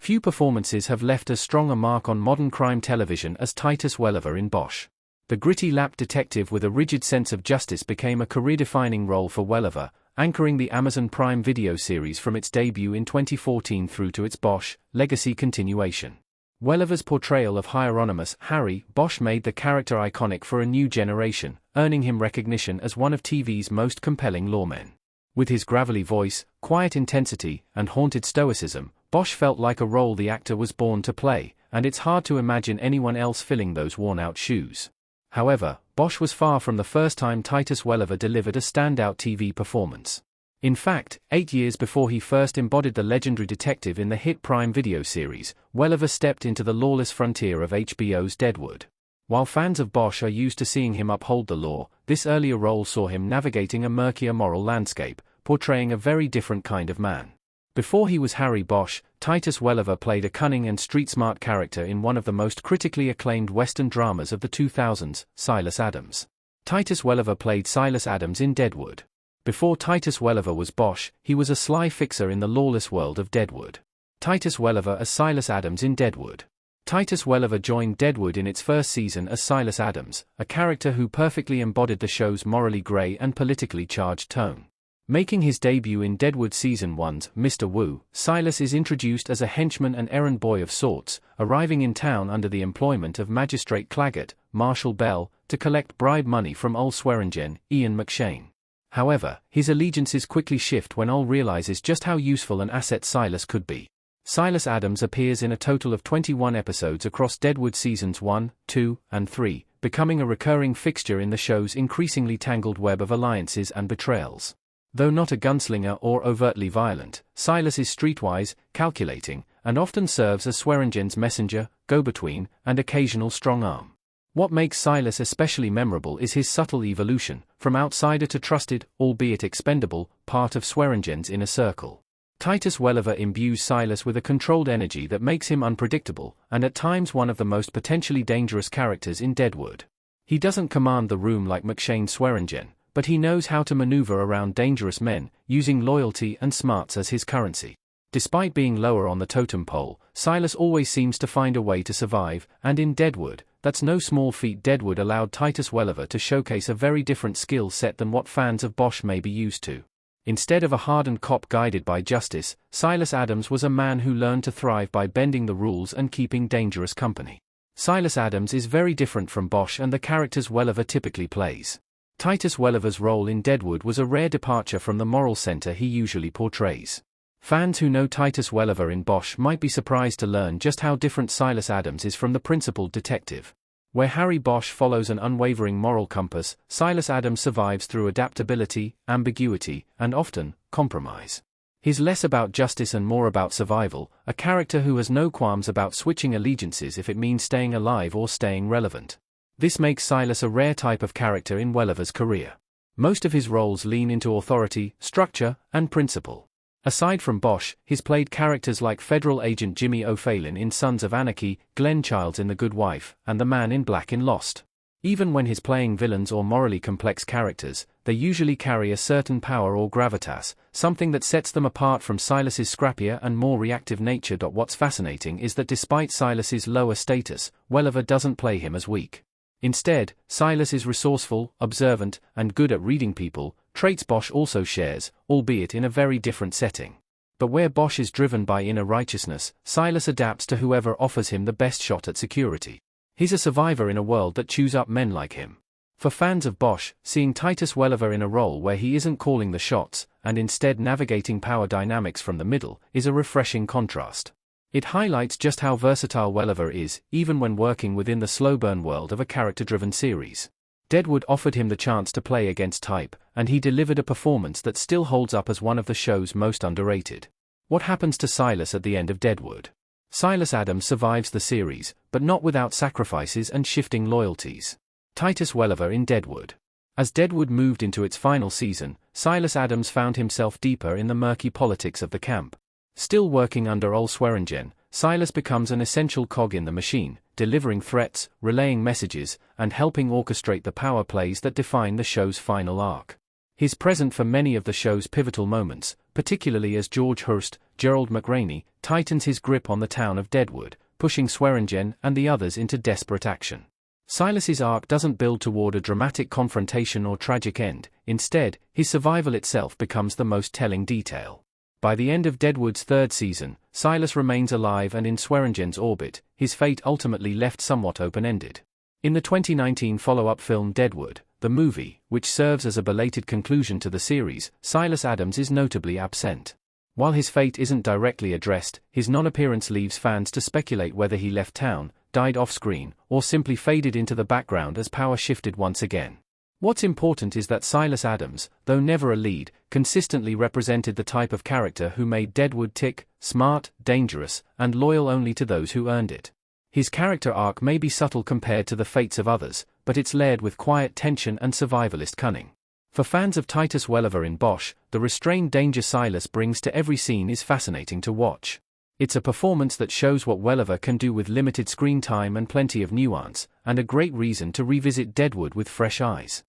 Few performances have left as strong a mark on modern crime television as Titus Welliver in Bosch. The gritty lap detective with a rigid sense of justice became a career-defining role for Welliver, anchoring the Amazon Prime Video series from its debut in 2014 through to its Bosch legacy continuation. Welliver's portrayal of Hieronymus Harry Bosch made the character iconic for a new generation, earning him recognition as one of TV's most compelling lawmen. With his gravelly voice, quiet intensity, and haunted stoicism, Bosch felt like a role the actor was born to play, and it's hard to imagine anyone else filling those worn-out shoes. However, Bosch was far from the first time Titus Welliver delivered a standout TV performance. In fact, 8 years before he first embodied the legendary detective in the hit Prime Video series, Welliver stepped into the lawless frontier of HBO's Deadwood. While fans of Bosch are used to seeing him uphold the law, this earlier role saw him navigating a murkier moral landscape, portraying a very different kind of man. Before he was Harry Bosch, Titus Welliver played a cunning and street-smart character in one of the most critically acclaimed Western dramas of the 2000s, Silas Adams. Titus Welliver played Silas Adams in Deadwood. Before Titus Welliver was Bosch, he was a sly fixer in the lawless world of Deadwood. Titus Welliver as Silas Adams in Deadwood. Titus Welliver joined Deadwood in its first season as Silas Adams, a character who perfectly embodied the show's morally grey and politically charged tone. Making his debut in Deadwood Season 1's Mr. Wu, Silas is introduced as a henchman and errand boy of sorts, arriving in town under the employment of Magistrate Claggett, Marshal Bell, to collect bribe money from Ol Swearingen, Ian McShane. However, his allegiances quickly shift when Ol realizes just how useful an asset Silas could be. Silas Adams appears in a total of 21 episodes across Deadwood Seasons 1, 2, and 3, becoming a recurring fixture in the show's increasingly tangled web of alliances and betrayals. Though not a gunslinger or overtly violent, Silas is streetwise, calculating, and often serves as Swearingen's messenger, go-between, and occasional strong arm. What makes Silas especially memorable is his subtle evolution, from outsider to trusted, albeit expendable, part of Swearingen's inner circle. Titus Welliver imbues Silas with a controlled energy that makes him unpredictable, and at times one of the most potentially dangerous characters in Deadwood. He doesn't command the room like McShane Swearingen, but he knows how to maneuver around dangerous men, using loyalty and smarts as his currency. Despite being lower on the totem pole, Silas always seems to find a way to survive, and in Deadwood, that's no small feat. Deadwood allowed Titus Welliver to showcase a very different skill set than what fans of Bosch may be used to. Instead of a hardened cop guided by justice, Silas Adams was a man who learned to thrive by bending the rules and keeping dangerous company. Silas Adams is very different from Bosch and the characters Welliver typically plays. Titus Welliver's role in Deadwood was a rare departure from the moral center he usually portrays. Fans who know Titus Welliver in Bosch might be surprised to learn just how different Silas Adams is from the principled detective. Where Harry Bosch follows an unwavering moral compass, Silas Adams survives through adaptability, ambiguity, and often, compromise. He's less about justice and more about survival, a character who has no qualms about switching allegiances if it means staying alive or staying relevant. This makes Silas a rare type of character in Welliver's career. Most of his roles lean into authority, structure, and principle. Aside from Bosch, he's played characters like Federal Agent Jimmy O'Phalin in Sons of Anarchy, Glenn Childs in The Good Wife, and the Man in Black in Lost. Even when he's playing villains or morally complex characters, they usually carry a certain power or gravitas, something that sets them apart from Silas's scrappier and more reactive nature. What's fascinating is that despite Silas's lower status, Welliver doesn't play him as weak. Instead, Silas is resourceful, observant, and good at reading people, traits Bosch also shares, albeit in a very different setting. But where Bosch is driven by inner righteousness, Silas adapts to whoever offers him the best shot at security. He's a survivor in a world that chews up men like him. For fans of Bosch, seeing Titus Welliver in a role where he isn't calling the shots, and instead navigating power dynamics from the middle, is a refreshing contrast. It highlights just how versatile Welliver is, even when working within the slow-burn world of a character-driven series. Deadwood offered him the chance to play against type, and he delivered a performance that still holds up as one of the show's most underrated. What happens to Silas at the end of Deadwood? Silas Adams survives the series, but not without sacrifices and shifting loyalties. Titus Welliver in Deadwood. As Deadwood moved into its final season, Silas Adams found himself deeper in the murky politics of the camp. Still working under Ol Swearingen, Silas becomes an essential cog in the machine, delivering threats, relaying messages, and helping orchestrate the power plays that define the show's final arc. He's present for many of the show's pivotal moments, particularly as George Hurst, Gerald McRaney, tightens his grip on the town of Deadwood, pushing Swearingen and the others into desperate action. Silas's arc doesn't build toward a dramatic confrontation or tragic end. Instead, his survival itself becomes the most telling detail. By the end of Deadwood's third season, Silas remains alive and in Swearingen's orbit, his fate ultimately left somewhat open-ended. In the 2019 follow-up film Deadwood, the movie, which serves as a belated conclusion to the series, Silas Adams is notably absent. While his fate isn't directly addressed, his non-appearance leaves fans to speculate whether he left town, died off-screen, or simply faded into the background as power shifted once again. What's important is that Silas Adams, though never a lead, consistently represented the type of character who made Deadwood tick: smart, dangerous, and loyal only to those who earned it. His character arc may be subtle compared to the fates of others, but it's layered with quiet tension and survivalist cunning. For fans of Titus Welliver in Bosch, the restrained danger Silas brings to every scene is fascinating to watch. It's a performance that shows what Welliver can do with limited screen time and plenty of nuance, and a great reason to revisit Deadwood with fresh eyes.